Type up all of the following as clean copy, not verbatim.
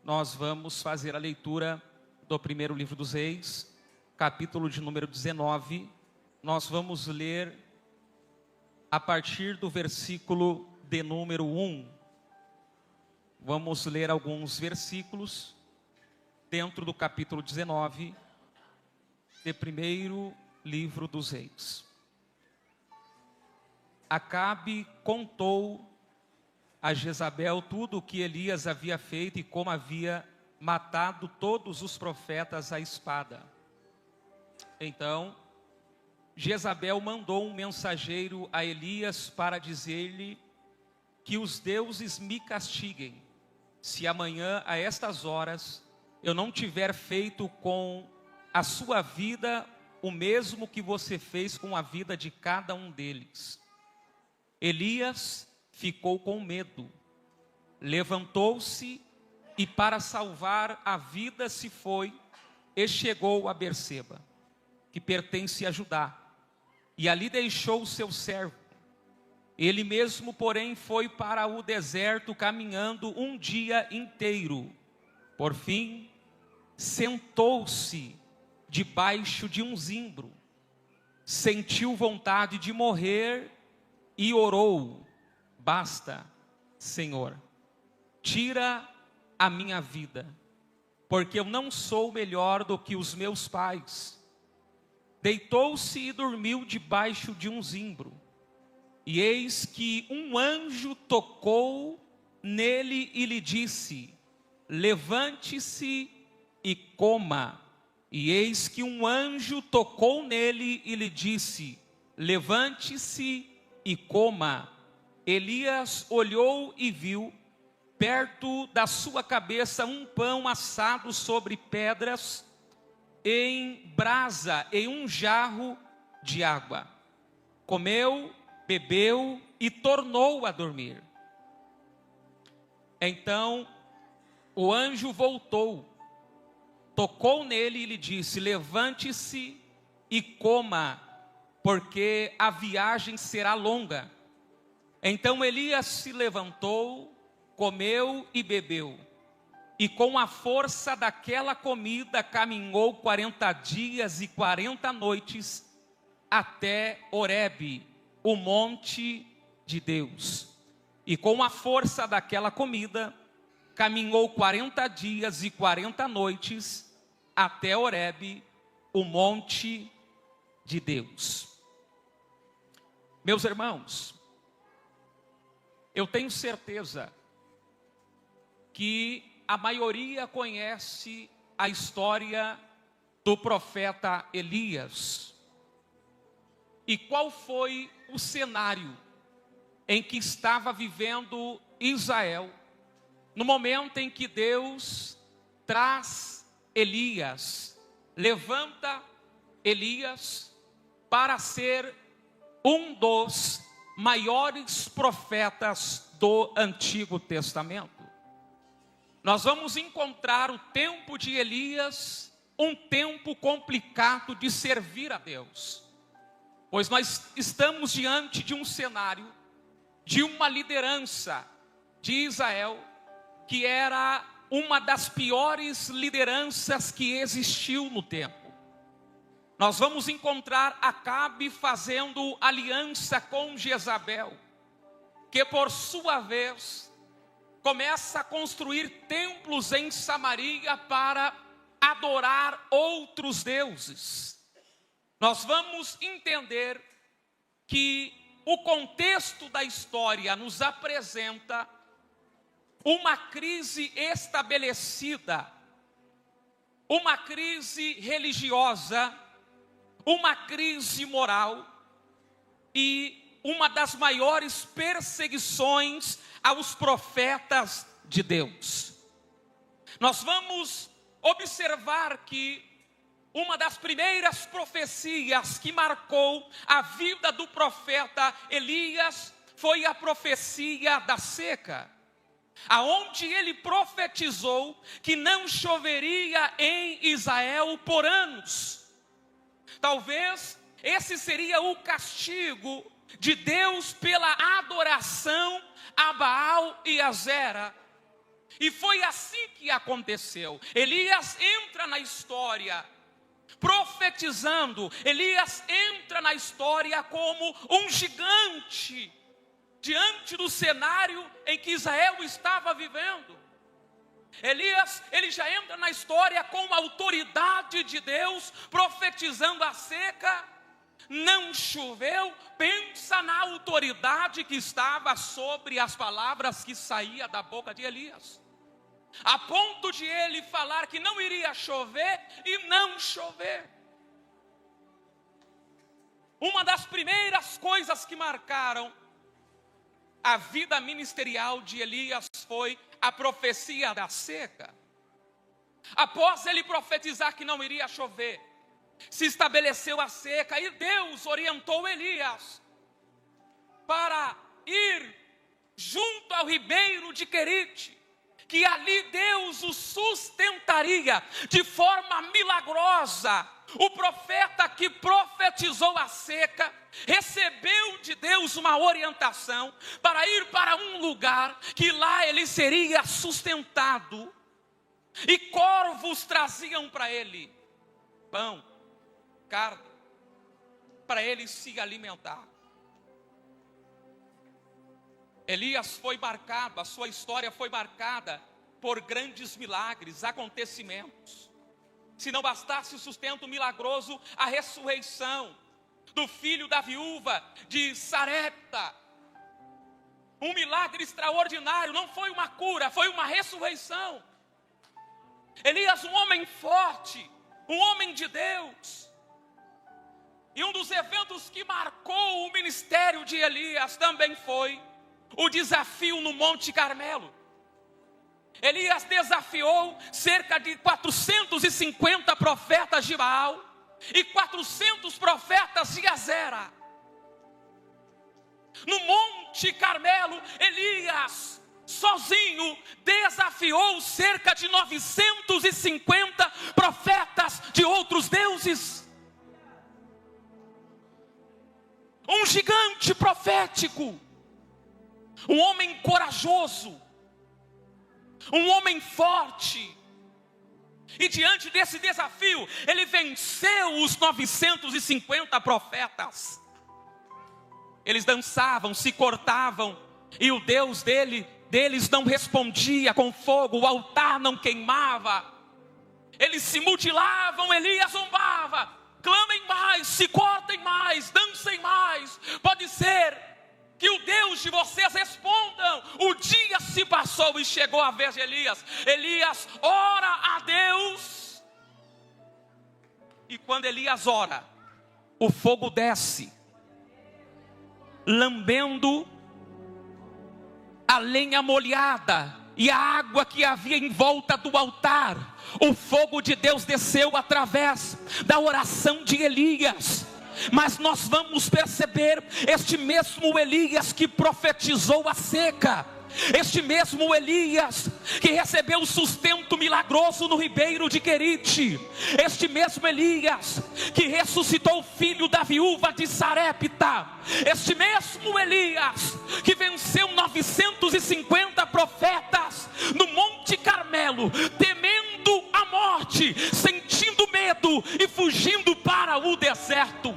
nós vamos fazer a leitura do primeiro livro dos Reis, capítulo de número 19. Nós vamos ler a partir do versículo de número 1. Vamos ler alguns versículos dentro do capítulo 19 do primeiro livro dos Reis. Acabe contou a Jezabel tudo o que Elias havia feito e como havia matado todos os profetas à espada. Então, Jezabel mandou um mensageiro a Elias para dizer-lhe que os deuses me castiguem, se amanhã a estas horas eu não tiver feito com a sua vida o mesmo que você fez com a vida de cada um deles. Elias ficou com medo, levantou-se e para salvar a vida se foi e chegou a Berseba, que pertence a Judá, e ali deixou o seu servo. Ele mesmo, porém, foi para o deserto caminhando um dia inteiro. Por fim, sentou-se debaixo de um zimbro, sentiu vontade de morrer e orou: basta, Senhor, tira a minha vida, porque eu não sou melhor do que os meus pais. Deitou-se e dormiu debaixo de um zimbro. E eis que um anjo tocou nele e lhe disse: levante-se e coma. E eis que um anjo tocou nele e lhe disse: levante-se e coma. Elias olhou e viu, perto da sua cabeça, um pão assado sobre pedras, em brasa, em um jarro de água. Comeu, bebeu e tornou a dormir. Então o anjo voltou, tocou nele e lhe disse: levante-se e coma, porque a viagem será longa. Então Elias se levantou, comeu e bebeu, e com a força daquela comida caminhou 40 dias e 40 noites até Horebe, o monte de Deus. E com a força daquela comida caminhou 40 dias e 40 noites até Horebe, o monte de Deus. Meus irmãos, eu tenho certeza que a maioria conhece a história do profeta Elias. E qual foi o cenário em que estava vivendo Israel no momento em que Deus traz Elias, levanta Elias para ser um dos maiores profetas do Antigo Testamento? Nós vamos encontrar o tempo de Elias um tempo complicado de servir a Deus, pois nós estamos diante de um cenário de uma liderança de Israel que era uma das piores lideranças que existiu no tempo. Nós vamos encontrar Acabe fazendo aliança com Jezabel, que por sua vez começa a construir templos em Samaria para adorar outros deuses. Nós vamos entender que o contexto da história nos apresenta uma crise estabelecida, uma crise religiosa, uma crise moral e uma das maiores perseguições aos profetas de Deus. Nós vamos observar que uma das primeiras profecias que marcou a vida do profeta Elias foi a profecia da seca, aonde ele profetizou que não choveria em Israel por anos. Talvez esse seria o castigo de Deus pela adoração a Baal e a Zera. E foi assim que aconteceu. Elias entra na história profetizando. Elias entra na história como um gigante diante do cenário em que Israel estava vivendo. Elias, ele já entra na história com a autoridade de Deus, profetizando a seca. Não choveu. Pensa na autoridade que estava sobre as palavras que saía da boca de Elias, a ponto de ele falar que não iria chover e não chover. Uma das primeiras coisas que marcaram a vida ministerial de Elias foi a profecia da seca. Após ele profetizar que não iria chover, se estabeleceu a seca e Deus orientou Elias para ir junto ao ribeiro de Querite, que ali Deus o sustentaria de forma milagrosa. O profeta que profetizou a seca recebeu de Deus uma orientação para ir para um lugar que lá ele seria sustentado, e corvos traziam para ele pão, carne, para ele se alimentar. Elias foi marcado, a sua história foi marcada por grandes milagres, acontecimentos. Se não bastasse o sustento milagroso, a ressurreição do filho da viúva de Sarepta. Um milagre extraordinário, não foi uma cura, foi uma ressurreição. Elias, um homem forte, um homem de Deus. E um dos eventos que marcou o ministério de Elias também foi o desafio no Monte Carmelo. Elias desafiou cerca de 450 profetas de Baal e 400 profetas de Azera. No Monte Carmelo, Elias sozinho desafiou cerca de 950 profetas de outros deuses. Um gigante profético, um homem corajoso, um homem forte. E diante desse desafio, ele venceu os 950 profetas. Eles dançavam, se cortavam, e o Deus deles não respondia com fogo, o altar não queimava. Eles se mutilavam, Elias zombava: clamem mais, se cortem mais, dancem mais. Pode ser que o Deus de vocês respondam. O dia se passou e chegou a vez de Elias. Elias ora a Deus, e quando Elias ora, o fogo desce, lambendo a lenha molhada e a água que havia em volta do altar. O fogo de Deus desceu através da oração de Elias. Mas nós vamos perceber este mesmo Elias que profetizou a seca, este mesmo Elias que recebeu o sustento milagroso no ribeiro de Querite, este mesmo Elias que ressuscitou o filho da viúva de Sarepta, este mesmo Elias que venceu 950 profetas no Monte Carmelo, temendo a morte, sentindo medo e fugindo para o deserto.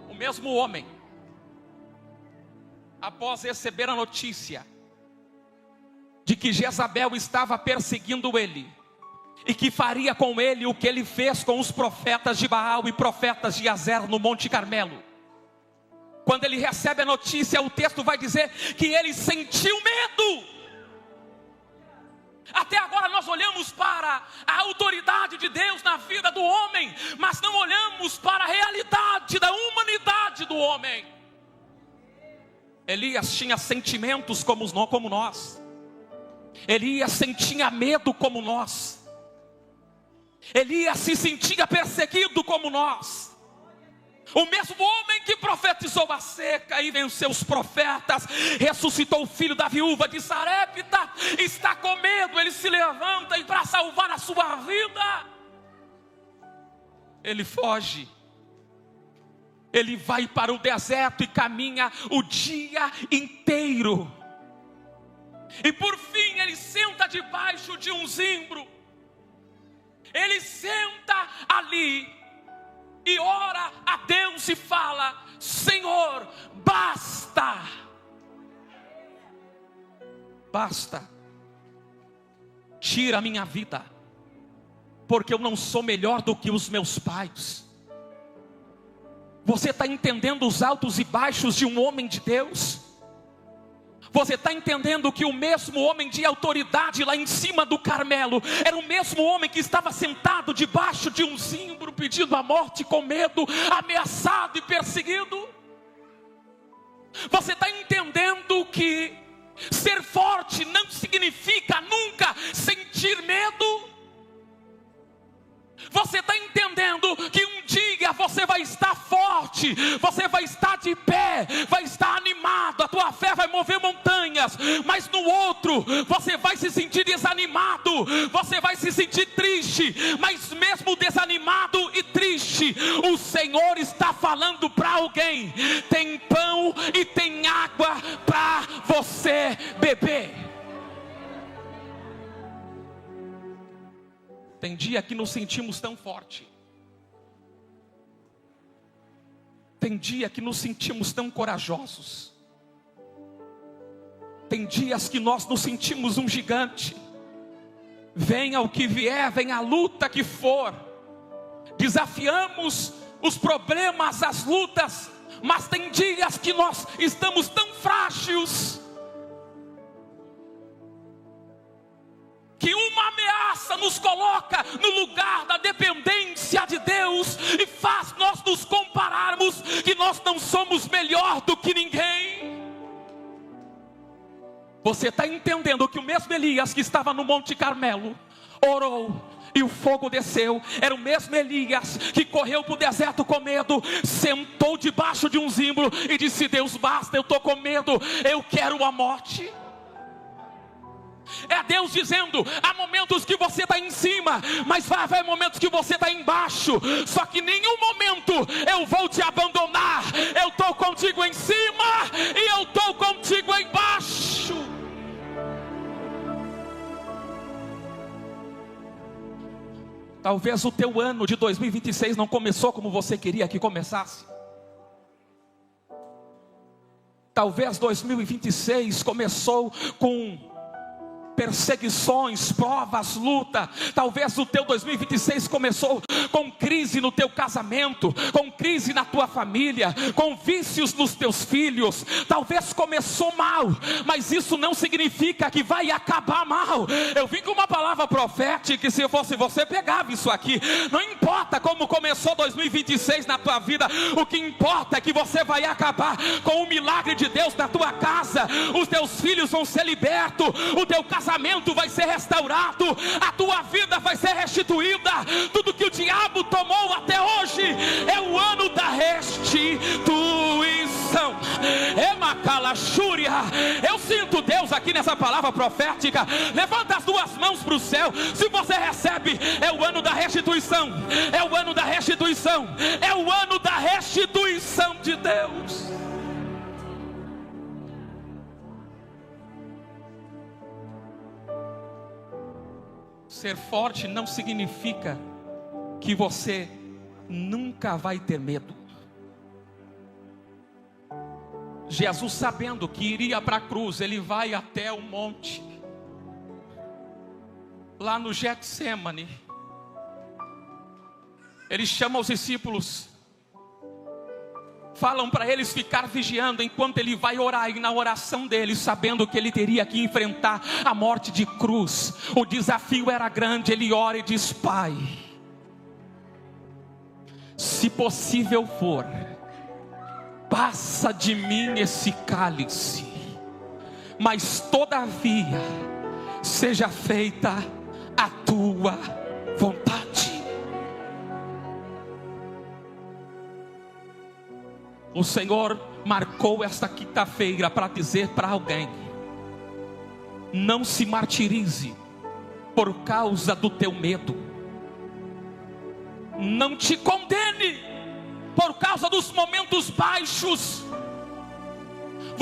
O mesmo homem, após receber a notícia de que Jezabel estava perseguindo ele, e que faria com ele o que ele fez com os profetas de Baal e profetas de Azer no Monte Carmelo, quando ele recebe a notícia, o texto vai dizer que ele sentiu medo. Até agora nós olhamos para a autoridade de Deus na vida do homem, mas não olhamos para a realidade da humanidade do homem. Elias tinha sentimentos como nós. Elias sentia medo como nós. Elias se sentia perseguido como nós. O mesmo homem que profetizou a seca e venceu os profetas, ressuscitou o filho da viúva de Sarepta, está com medo. Ele se levanta e para salvar a sua vida, ele foge. Ele vai para o deserto e caminha o dia inteiro. E por fim ele senta debaixo de um zimbro. Ele senta ali e ora a Deus e fala: Senhor, basta. Basta. Tira a minha vida, porque eu não sou melhor do que os meus pais. Você está entendendo os altos e baixos de um homem de Deus? Você está entendendo que o mesmo homem de autoridade lá em cima do Carmelo era o mesmo homem que estava sentado debaixo de um zimbro, pedindo a morte com medo, ameaçado e perseguido? Você está entendendo que ser forte não significa nunca sentir medo? Você está entendendo que um dia você vai estar forte, você vai estar de pé, vai estar animado, a tua fé vai mover montanhas, mas no outro você vai se sentir desanimado, você vai se sentir triste, mas mesmo desanimado e triste, o Senhor está falando para alguém: tem pão e tem água para você beber. Tem dia que nos sentimos tão forte. Tem dia que nos sentimos tão corajosos. Tem dias que nós nos sentimos um gigante. Venha o que vier, venha a luta que for. Desafiamos os problemas, as lutas. Mas tem dias que nós estamos tão frágeis que uma ameaça nos coloca no lugar da dependência de Deus e faz nós nos compararmos que nós não somos melhor do que ninguém. Você está entendendo que o mesmo Elias que estava no Monte Carmelo orou e o fogo desceu? Era o mesmo Elias que correu para o deserto com medo, sentou debaixo de um zimbro e disse: Deus, basta, eu estou com medo, eu quero a morte. É Deus dizendo: há momentos que você está em cima, mas vai haver momentos que você está embaixo. Só que em nenhum momento eu vou te abandonar. Eu estou contigo em cima e eu estou contigo embaixo. Talvez o teu ano de 2026 não começou como você queria que começasse. Talvez 2026 começou com perseguições, provas, luta. Talvez o teu 2026 começou com crise no teu casamento, com crise na tua família, com vícios nos teus filhos. Talvez começou mal, mas isso não significa que vai acabar mal. Eu vim com uma palavra profética que, se fosse você, pegava isso aqui. Não importa como começou 2026 na tua vida, o que importa é que você vai acabar com o milagre de Deus na tua casa. Os teus filhos vão ser libertos, o teu casamento vai ser restaurado, a tua vida vai ser restituída. Tudo que o diabo tomou até hoje é o ano da restituição. Emacalaxúria. Eu sinto Deus aqui nessa palavra profética. Levanta as duas mãos para o céu se você recebe. É o ano da restituição, é o ano da restituição, é o ano da restituição de Deus. Ser forte não significa que você nunca vai ter medo. Jesus, sabendo que iria para a cruz, ele vai até o monte, lá no Getsêmani. Ele chama os discípulos, falam para eles ficar vigiando enquanto ele vai orar. E na oração dele, sabendo que ele teria que enfrentar a morte de cruz, o desafio era grande, ele ora e diz: Pai, se possível for, passa de mim esse cálice, mas todavia seja feita a tua vontade. O Senhor marcou esta quinta-feira para dizer para alguém: não se martirize por causa do teu medo. Não te condene por causa dos momentos baixos.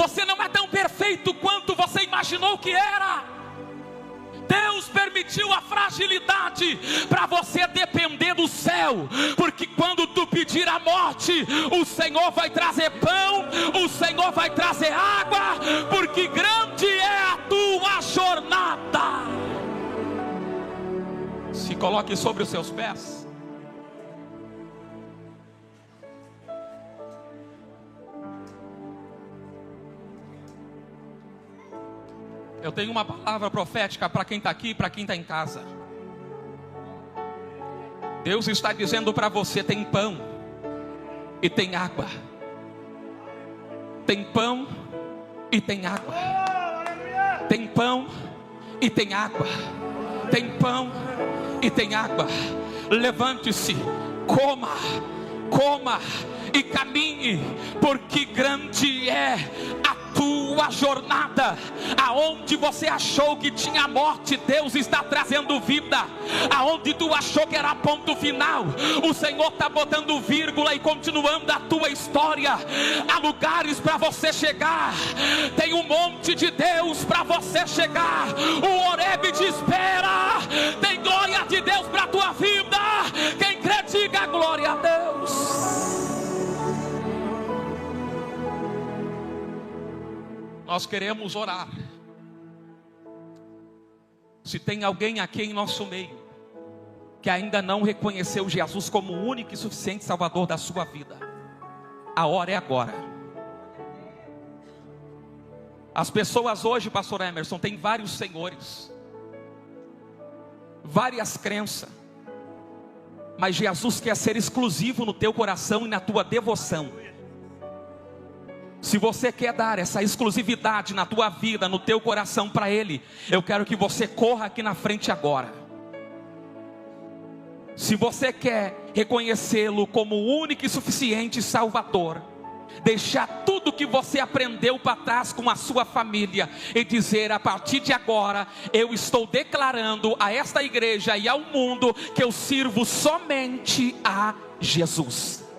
Você não é tão perfeito quanto você imaginou que era. Deus permitiu a fragilidade para você depender do céu, porque quando tu pedir a morte, o Senhor vai trazer pão, o Senhor vai trazer água, porque grande é a tua jornada. Se coloque sobre os seus pés. Eu tenho uma palavra profética para quem está aqui e para quem está em casa. Deus está dizendo para você: tem pão e tem água. Tem pão e tem água. Tem pão e tem água. Tem pão e tem água. Levante-se, coma e caminhe, porque grande é a tua jornada. Aonde você achou que tinha morte, Deus está trazendo vida. Aonde tu achou que era ponto final, o Senhor está botando vírgula e continuando a tua história. Há lugares para você chegar, tem um monte de Deus para você chegar. O Horebe te espera, tem glória de Deus para a tua vida. Quem crê, diga glória a Deus. Nós queremos orar. Se tem alguém aqui em nosso meio que ainda não reconheceu Jesus como o único e suficiente Salvador da sua vida, a hora é agora. As pessoas hoje, pastor Emerson, têm vários senhores, várias crenças, mas Jesus quer ser exclusivo no teu coração e na tua devoção. Se você quer dar essa exclusividade na tua vida, no teu coração para Ele, eu quero que você corra aqui na frente agora. Se você quer reconhecê-lo como o único e suficiente Salvador, deixar tudo que você aprendeu para trás com a sua família e dizer: a partir de agora eu estou declarando a esta igreja e ao mundo que eu sirvo somente a Jesus.